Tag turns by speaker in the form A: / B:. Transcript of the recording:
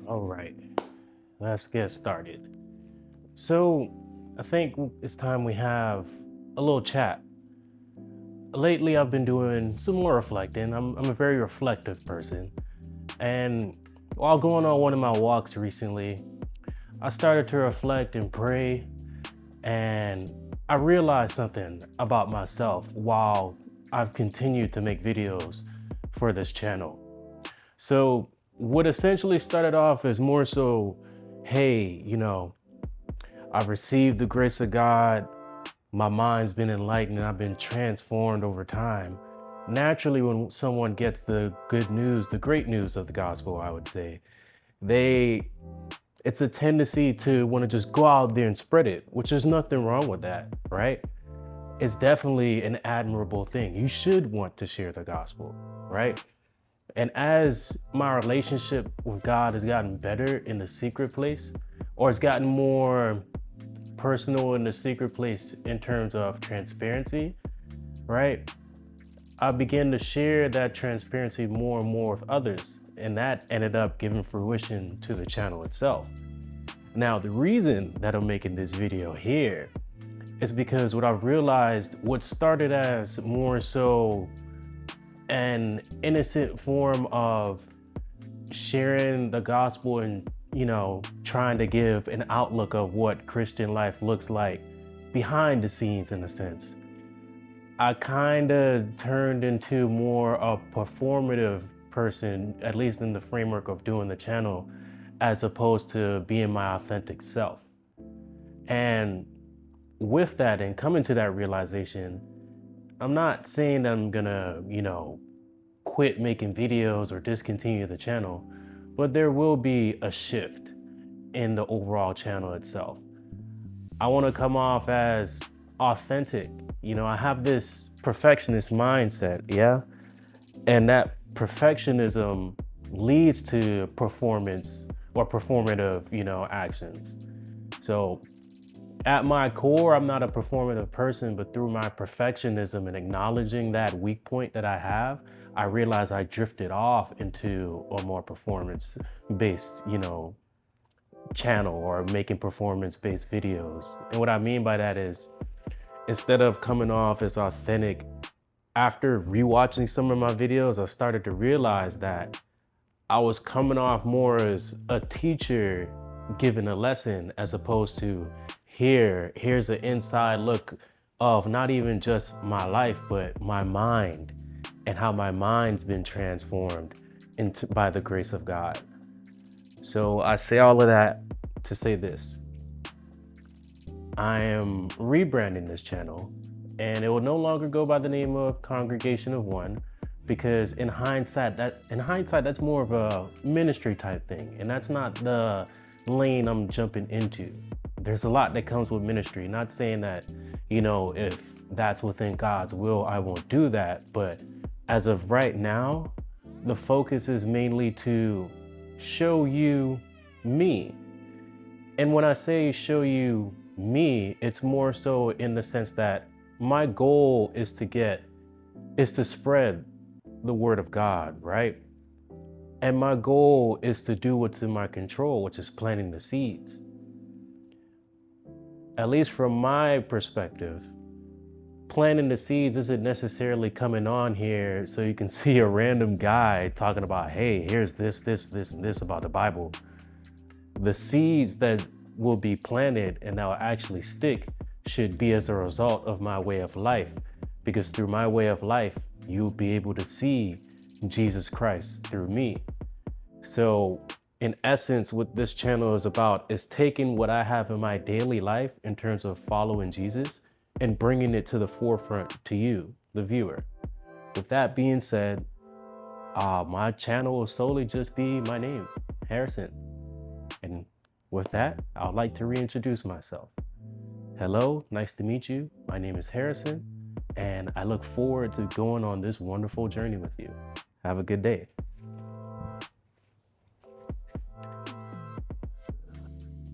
A: all right. Let's get started. So, I think it's time we have a little chat. Lately, I've been doing some more reflecting. I'm a very reflective person. And while going on one of my walks recently, I started to reflect and pray. And I realized something about myself while I've continued to make videos for this channel. So, what essentially started off as more so, hey, I've received the grace of God, my mind's been enlightened, and I've been transformed over time. Naturally, when someone gets the good news, the great news of the gospel, I would say, it's a tendency to want to just go out there and spread it, which is nothing wrong with that, right? It's definitely an admirable thing. You should want to share the gospel, right? And as my relationship with God has gotten better in the secret place, or it's gotten more personal in the secret place in terms of transparency, right? I began to share that transparency more and more with others, and that ended up giving fruition to the channel itself. Now, the reason that I'm making this video here is because what I've realized, what started as more so an innocent form of sharing the gospel and, trying to give an outlook of what Christian life looks like behind the scenes, in a sense, I kind of turned into more a performative person, at least in the framework of doing the channel, as opposed to being my authentic self. And with that and coming to that realization, I'm not saying that I'm gonna, quit making videos or discontinue the channel, but there will be a shift in the overall channel itself. I want to come off as authentic. I have this perfectionist mindset, yeah? And that perfectionism leads to performance or performative, actions. So at my core, I'm not a performative person, but through my perfectionism and acknowledging that weak point that I have, I realized I drifted off into a more performance-based, channel or making performance-based videos. And what I mean by that is, instead of coming off as authentic, after rewatching some of my videos, I started to realize that I was coming off more as a teacher giving a lesson, as opposed to here's an inside look of not even just my life, but my mind and how my mind's been transformed by the grace of God. So I say all of that to say this. I am rebranding this channel, and it will no longer go by the name of Congregation of One, because in hindsight, that's more of a ministry type thing, and that's not the lane I'm jumping into. There's a lot that comes with ministry. Not saying that, if that's within God's will, I won't do that. But as of right now, the focus is mainly to show you me. And when I say show you me, it's more so in the sense that my goal is to spread the word of God, right? And my goal is to do what's in my control, which is planting the seeds. At least from my perspective, planting the seeds isn't necessarily coming on here so you can see a random guy talking about, hey, here's this, and this about the Bible. The seeds that will be planted and that will actually stick should be as a result of my way of life, because through my way of life, you'll be able to see Jesus Christ through me. So in essence, what this channel is about is taking what I have in my daily life in terms of following Jesus and bringing it to the forefront to you, the viewer. With that being said, my channel will solely just be my name, Harrison. And with that, I would like to reintroduce myself. Hello, nice to meet you. My name is Harrison, and I look forward to going on this wonderful journey with you. Have a good day.